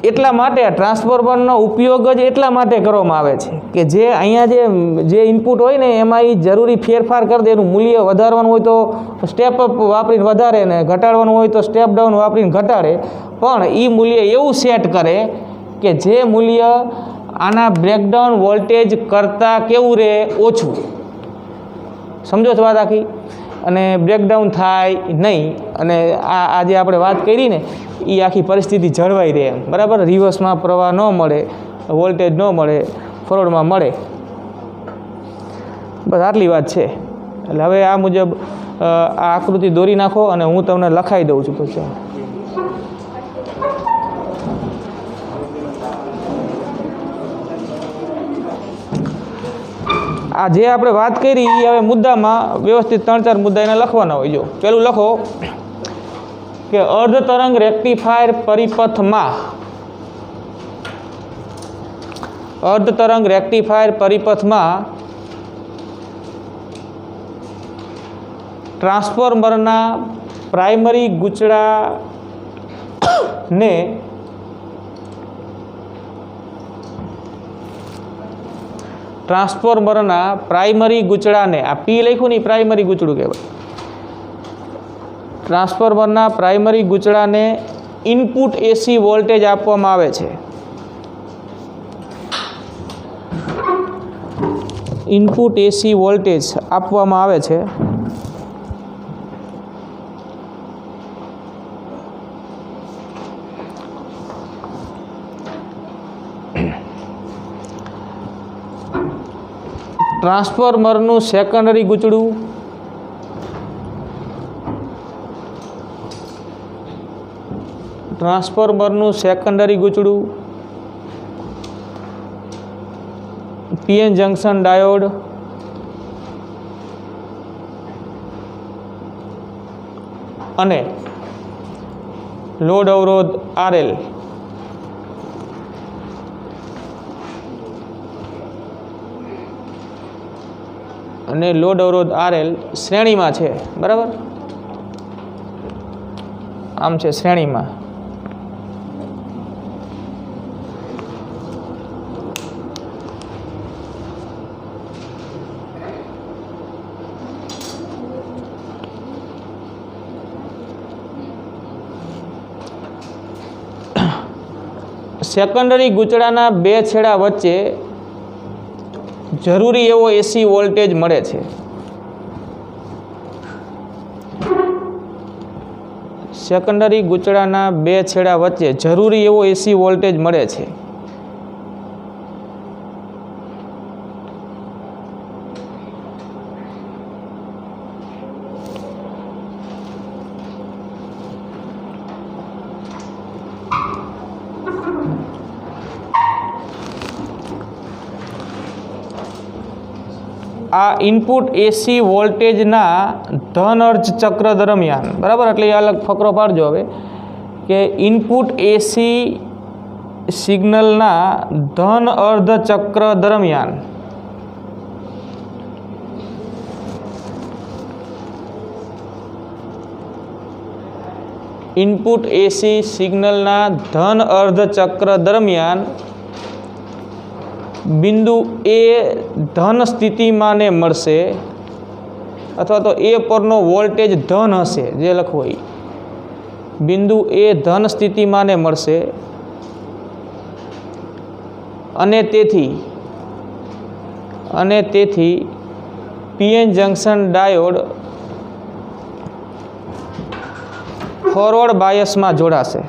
એટલા માટે આ ટ્રાન્સફોર્મરનો ઉપયોગ જ એટલા માટે કરવામાં આવે છે કે જે અહીંયા જે ઇનપુટ હોય ને એમાં એ જરૂરી ફેરફાર કરી દે. એનું મૂલ્ય વધારવાનું હોય તો સ્ટેપ અપ વાપરીને વધારે, ને ઘટાડવાનું હોય તો સ્ટેપ ડાઉન વાપરીને ઘટાડે, પણ એ મૂલ્ય એવું સેટ કરે કે જે મૂલ્ય આના બ્રેકડાઉન વોલ્ટેજ કરતાં કેવું રહે? ઓછું. સમજો છો વાત આખી? અને બ્રેકડાઉન થાય નહીં. અને આ જે આપણે વાત કરી ને એ આખી પરિસ્થિતિ જળવાઈ રહે એમ, બરાબર. રિવર્સમાં પ્રવાહ ન મળે, વોલ્ટેજ ન મળે, ફોરવર્ડમાં મળે. બસ આટલી વાત છે. એટલે હવે આ મુજબ આ આકૃતિ દોરી નાખો અને હું તમને લખાઈ દઉં છું પછી. આ જે આપણે વાત કરી એ હવે મુદ્દામાં વ્યવસ્થિત 3-4 મુદ્દા એને લખવાના હોય. જો પેલું લખો કે અર્ધ તરંગ રેક્ટિફાયર પરિપથમાં ટ્રાન્સફોર્મરના પ્રાઇમરી ગૂંચળાને આ પી લખ્યું ને પ્રાઇમરી ગૂંચળું કહેવાય. ટ્રાન્સફોર્મરના પ્રાઇમરી ગૂંચળાને ઇનપુટ એસી વોલ્ટેજ આપવામાં આવે છે. ઇનપુટ એસી વોલ્ટેજ આપવામાં આવે છે. ટ્રાન્સફોર્મરનું સેકન્ડરી ગૂંચળું પીએન જંકશન ડાયોડ અને લોડ અવરોધ આરએલ શ્રેણીમાં છે, બરાબર. આમ છે શ્રેણીમાં. સેકન્ડરી ગૂંચળાના બે છેડા વચ્ચે જરૂરી એવો એસી વોલ્ટેજ મળે છે. સેકન્ડરી ગૂંચળાના બે છેડા વચ્ચે જરૂરી એવો એસી વોલ્ટેજ મળે છે. આ ઇનપુટ એસી વોલ્ટેજના ધન અર્ધ ચક્ર દરમિયાન, બરાબર, એટલે એ અલગ ફકરો પાડજો હવે કે ઇનપુટ એસી સિગ્નલના ધન અર્ધ ચક્ર દરમિયાન ઇનપુટ એસી સિગ્નલના ધન અર્ધ ચક્ર દરમિયાન બિંદુ એ ધન સ્થિતિમાને મળશે, અથવા તો એ પરનો વોલ્ટેજ ધન હશે, જે લખવું હોય, બિંદુ એ ધન સ્થિતિમાને મળશે અને તેથી પીએન જંકશન ડાયોડ ફોરવર્ડ બાયસમાં જોડાશે.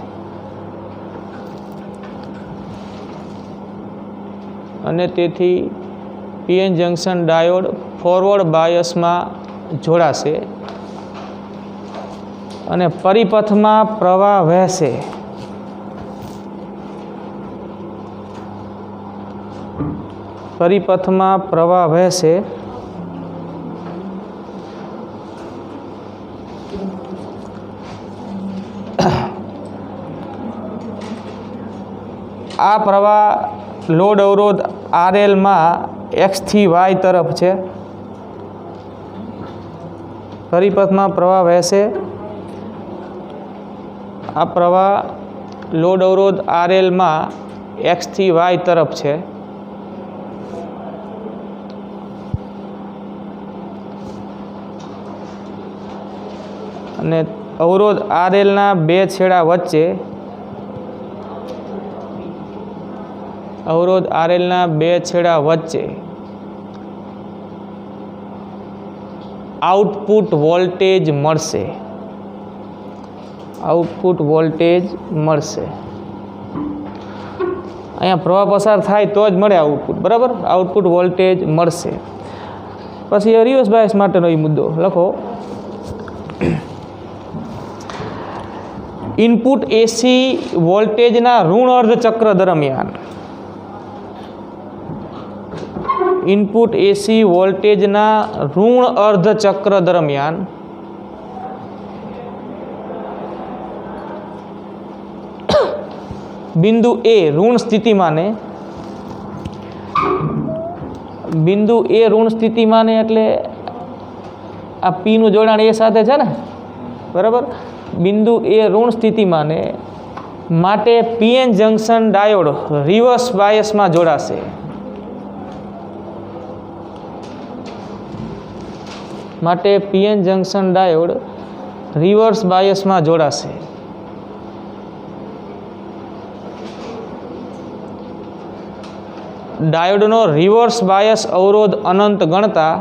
અને તેથી પીએન જંકશન ડાયોડ ફોરવર્ડ બાયસમાં જોડાશે અને પરિપથમાં પ્રવાહ વહેશે. પરિપથમાં પ્રવાહ વહેશે આ પ્રવાહ લોડ અવરોધ RL માં X થી Y તરફ છે. પરિપથમાં પ્રવાહ વહેશે. આ પ્રવાહ લોડ અવરોધ RL માં X થી Y તરફ છે. અને અવરોધ RL ના બે છેડા વચ્ચે આઉટપુટ વોલ્ટેજ મળશે. અહીંયા પ્રવાહ પસાર થાય તો જ મળે આઉટપુટ, બરાબર, આઉટપુટ વોલ્ટેજ મળશે. પછી રિવર્સ બાયસ માટેનો એ મુદ્દો લખો. ઇનપુટ એસી વોલ્ટેજના ઋણ અર્ધ ચક્ર દરમિયાન બિંદુ એ ઋણ સ્થિતિમાને એટલે આ પી નું જોડાણ એ સાથે છે ને, બરાબર. બિંદુ એ ઋણ સ્થિતિમાને માટે પીએન જંકશન ડાયોડ રિવર્સ બાયસમાં જોડાશે. ડાયોડનો રિવર્સ બાયસ અવરોધ અનંત ગણતા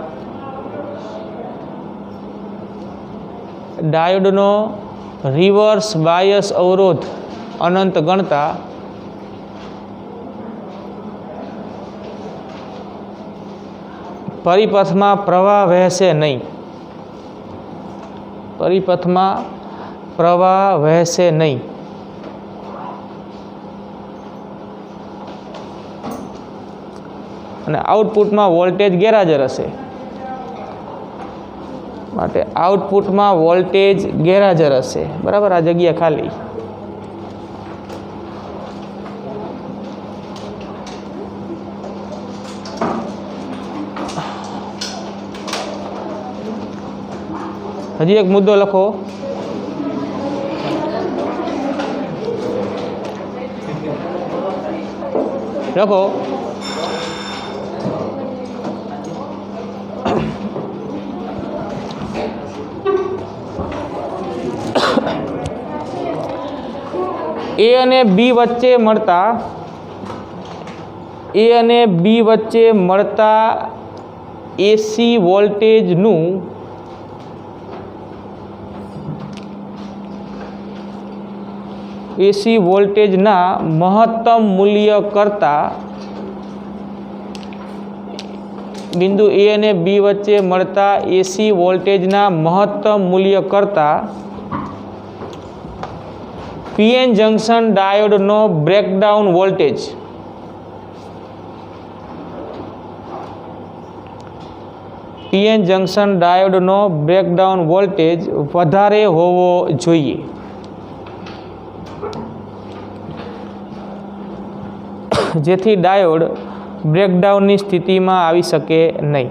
પરિપથમાં પ્રવાહ વહેશે નહીં. અને આઉટપુટમાં વોલ્ટેજ ગેરહાજર હશે. માટે આઉટપુટમાં વોલ્ટેજ ગેરહાજર હશે, બરાબર. આ જગ્યા ખાલી. હજી એક મુદ્દો લખો. એ અને બી વચ્ચે મળતા એસી વોલ્ટેજનું એસી વોલ્ટેજના મહત્તમ મૂલ્ય કરતાં બિંદુ એ અને બી વચ્ચે મળતા એસી વોલ્ટેજના મહત્તમ મૂલ્ય કરતાં પીએન જંકશન ડાયોડનો બ્રેકડાઉન વોલ્ટેજ વધારે હોવો જોઈએ. જેથી ડાયોડ બ્રેકડાઉનની સ્થિતિમાં આવી શકે નહીં.